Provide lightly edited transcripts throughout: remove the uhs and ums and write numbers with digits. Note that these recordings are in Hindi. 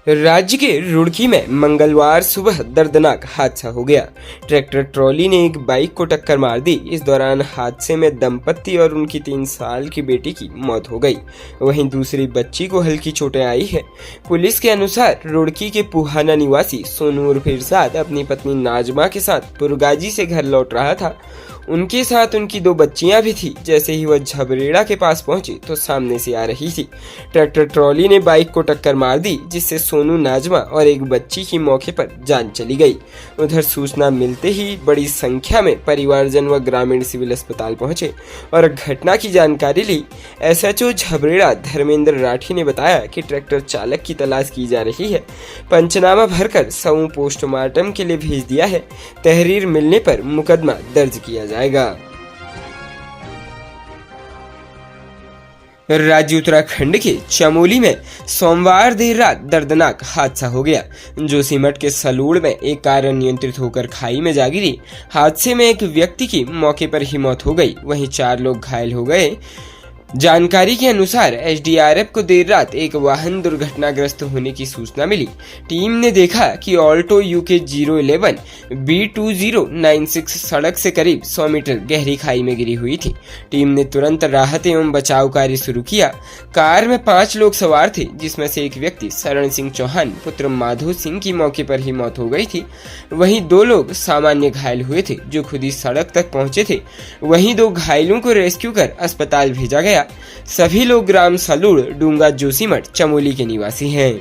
राज्य के रुड़की में मंगलवार सुबह दर्दनाक हादसा हो गया। ट्रैक्टर ट्रॉली ने एक बाइक को टक्कर मार दी। इस दौरान हादसे में दंपत्ति और उनकी 3 साल की बेटी की मौत हो गई। वहीं दूसरी बच्ची को हल्की चोटें आई है। पुलिस के अनुसार रुड़की के पुहाना निवासी सोनू उर्फ इरशाद अपनी पत्नी नाजमा के साथ पुरगाजी से घर लौट रहा था। उनके साथ उनकी 2 बच्चियां भी थी। जैसे ही वह झबरेड़ा के पास पहुंचे तो सामने से आ रही थी ट्रैक्टर ट्रॉली ने बाइक को टक्कर मार दी, जिससे सोनू, नाजमा और एक बच्ची की मौके पर जान चली गई। उधर सूचना मिलते ही बड़ी संख्या में परिवारजन व ग्रामीण सिविल अस्पताल पहुंचे और घटना की जानकारी ली। SHO झबरेड़ा धर्मेंद्र राठी ने बताया कि ट्रैक्टर चालक की तलाश की जा रही है। पंचनामा भरकर शव पोस्टमार्टम के लिए भेज दिया है। तहरीर मिलने पर मुकदमा दर्ज किया जाएगा। राज्य उत्तराखंड के चमोली में सोमवार देर रात दर्दनाक हादसा हो गया। जोशीमठ के सलूड़ में एक कार अनियंत्रित होकर खाई में जा गिरी। हादसे में एक व्यक्ति की मौके पर ही मौत हो गई, वहीं 4 लोग घायल हो गए। जानकारी के अनुसार SDRF को देर रात एक वाहन दुर्घटनाग्रस्त होने की सूचना मिली। टीम ने देखा कि ऑल्टो UK 011 B2096 सड़क से करीब 100 मीटर गहरी खाई में गिरी हुई थी। टीम ने तुरंत राहत एवं बचाव कार्य शुरू किया। कार में 5 लोग सवार थे, जिसमें से एक व्यक्ति शरण सिंह चौहान पुत्र माधो सिंह की मौके पर ही मौत हो गई थी। वहीं 2 लोग सामान्य घायल हुए थे, जो खुद ही सड़क तक पहुंचे थे। वहीं 2 घायलों को रेस्क्यू कर अस्पताल भेजा गया। सभी लोग ग्राम सलूड़, डूंगा, जोशीमठ, चमोली के निवासी हैं।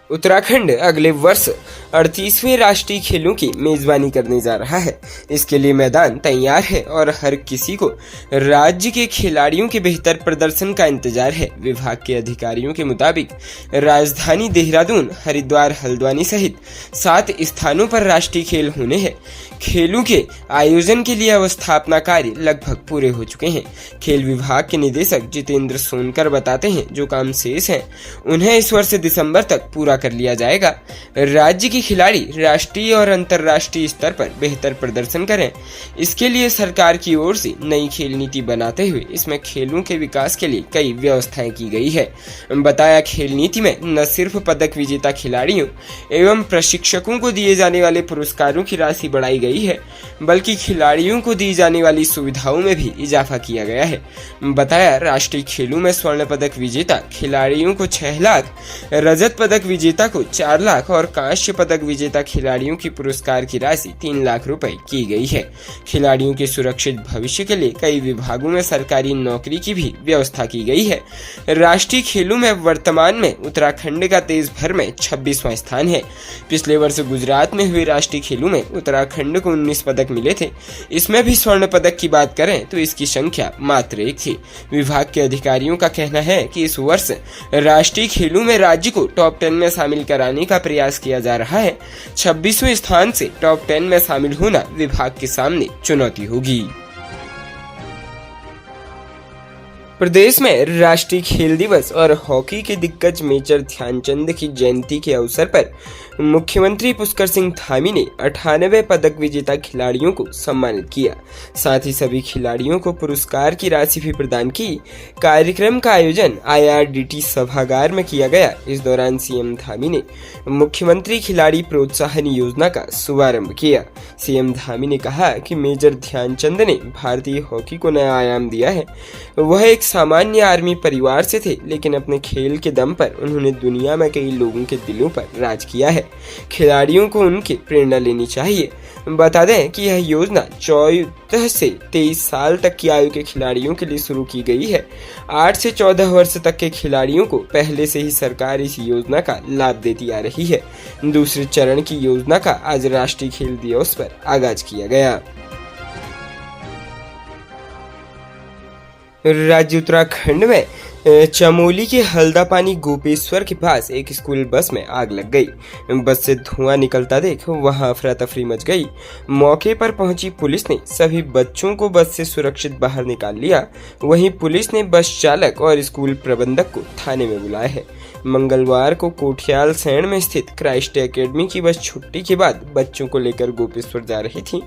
उत्तराखंड अगले वर्ष 38वें राष्ट्रीय खेलों की मेजबानी करने जा रहा है। इसके लिए मैदान तैयार है और हर किसी को राज्य के खिलाड़ियों के बेहतर प्रदर्शन का इंतजार है। विभाग के अधिकारियों के मुताबिक राजधानी देहरादून, हरिद्वार, हल्द्वानी सहित 7 स्थानों पर राष्ट्रीय खेल होने हैं। खेलों के आयोजन के लिए अवस्थापना कार्य लगभग पूरे हो चुके हैं। खेल विभाग के निदेशक जितेंद्र सोनकर बताते हैं, जो काम शेष हैं उन्हें इस वर्ष दिसंबर तक पूरा कर लिया जाएगा। राज्य के खिलाड़ी राष्ट्रीय और अंतर्राष्ट्रीय स्तर पर बेहतर प्रदर्शन करें, इसके लिए सरकार की ओर से नई खेल नीति बनाते हुए इसमें खेलों के विकास के लिए कई व्यवस्थाएं की गई है। बताया, खेल नीति में न सिर्फ पदक विजेता खिलाड़ियों एवं प्रशिक्षकों को दिए जाने वाले पुरस्कारों की राशि बढ़ाई गई है, बल्कि खिलाड़ियों को दी जाने वाली सुविधाओं में भी इजाफा किया गया है। बताया, राष्ट्रीय खेलों में स्वर्ण पदक विजेता खिलाड़ियों को 6 लाख, रजत पदक विजेता को 4 लाख और कांस्य पदक विजेता खिलाड़ियों की पुरस्कार की राशि 3 लाख रुपए की गई है। खिलाड़ियों के सुरक्षित भविष्य के लिए कई विभागों में सरकारी नौकरी की भी व्यवस्था की गई है। राष्ट्रीय खेलों में वर्तमान में उत्तराखंड का देश भर में 26वां स्थान है। पिछले वर्ष गुजरात में हुए राष्ट्रीय खेलों में उत्तराखंड को 19 पदक मिले थे। इसमें भी स्वर्ण पदक की बात करें तो इसकी संख्या मात्र 1 थी। विभाग के अधिकारियों का कहना है कि इस वर्ष राष्ट्रीय खेलों में राज्य को टॉप 10 में शामिल कराने का प्रयास किया जा रहा है। 26वें स्थान से टॉप 10 में शामिल होना विभाग के सामने चुनौती होगी। प्रदेश में राष्ट्रीय खेल दिवस और हॉकी के दिग्गज मेजर ध्यानचंद की जयंती के अवसर पर मुख्यमंत्री पुष्कर सिंह धामी ने 98 पदक विजेता खिलाड़ियों को सम्मानित किया। साथ ही सभी खिलाड़ियों को पुरस्कार की राशि भी प्रदान की। कार्यक्रम का आयोजन IRDT सभागार में किया गया। इस दौरान CM धामी ने मुख्यमंत्री खिलाड़ी प्रोत्साहन योजना का शुभारंभ किया। CM धामी ने कहा कि मेजर ध्यानचंद ने भारतीय हॉकी को नया आयाम दिया है। वह एक सामान्य आर्मी परिवार से थे, लेकिन अपने खेल के दम पर उन्होंने दुनिया में कई लोगों के दिलों पर राज किया है। खिलाड़ियों को उनकी प्रेरणा लेनी चाहिए। बता दें कि यह योजना 14 से 23 साल तक की आयु के खिलाड़ियों के लिए शुरू की गई है। 8 से 14 वर्ष तक के खिलाड़ियों को पहले से ही सरकार इस योजना का लाभ देती आ रही है। दूसरे चरण की योजना का आज राष्ट्रीय खेल दिवस पर आगाज किया गया। राज्य उत्तराखंड में चमोली के हल्दापानी गोपेश्वर के पास एक स्कूल बस में आग लग गई। बस से धुआं निकलता देख वहां अफरा तफरी मच गई। मौके पर पहुंची पुलिस ने सभी बच्चों को बस से सुरक्षित बाहर निकाल लिया। वहीं पुलिस ने बस चालक और स्कूल प्रबंधक को थाने में बुलाया है। मंगलवार को कोठियाल सैण में स्थित क्राइस्ट एकेडमी की बस छुट्टी के बाद बच्चों को लेकर गोपेश्वर जा रही थी।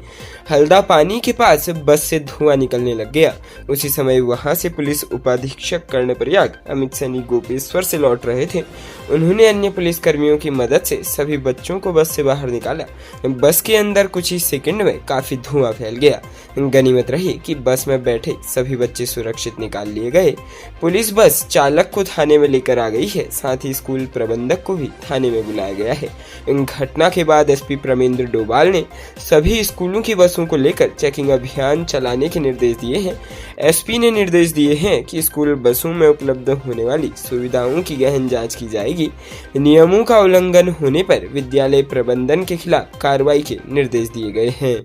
हल्दापानी के पास बस से धुआं निकलने लग गया। उसी समय वहां से पुलिस उपाधीक्षक कर्णपति रुद्रप्रयाग अमित सैनी गोपेश्वर से लौट रहे थे। उन्होंने अन्य पुलिस कर्मियों की मदद से सभी बच्चों को बस से बाहर निकाला। बस के अंदर कुछ ही सेकंड में काफी धुआं फैल गया। गनीमत रही कि बस में बैठे सभी बच्चे सुरक्षित निकाल लिए गए। पुलिस बस चालक को थाने में लेकर आ गई है, साथ ही स्कूल प्रबंधक को भी थाने में बुलाया गया है। घटना के बाद एसपी प्रमेंद्र डोभाल ने सभी स्कूलों की बसों को लेकर चेकिंग अभियान चलाने के निर्देश दिए हैं। एसपी ने निर्देश दिए हैं कि स्कूल बसों में उपलब्ध होने वाली सुविधाओं की गहन जांच की जाएगी। नियमों का उल्लंघन होने पर विद्यालय प्रबंधन के खिलाफ कार्रवाई के निर्देश दिए गए हैं।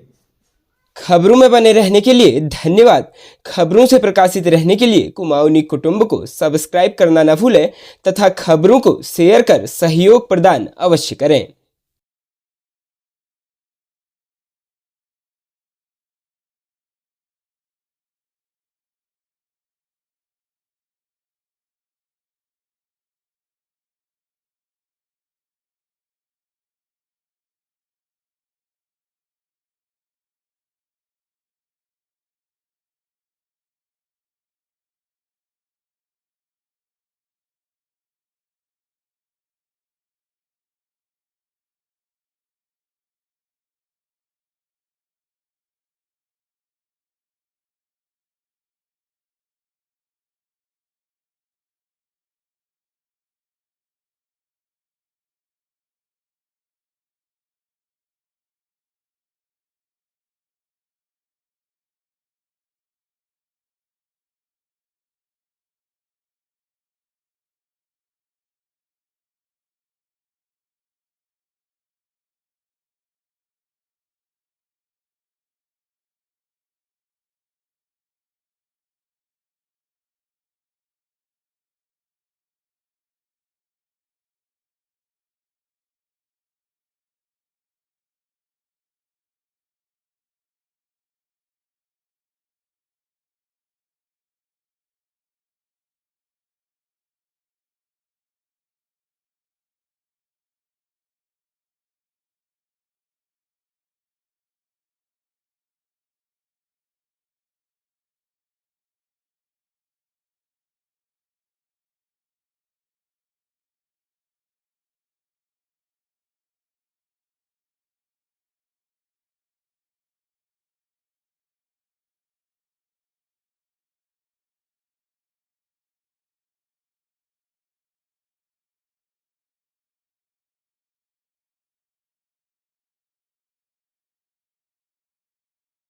खबरों में बने रहने के लिए धन्यवाद। खबरों से प्रकाशित रहने के लिए कुमाऊनी कुटुंब को सब्सक्राइब करना न भूलें तथा खबरों को शेयर कर सहयोग प्रदान अवश्य करें।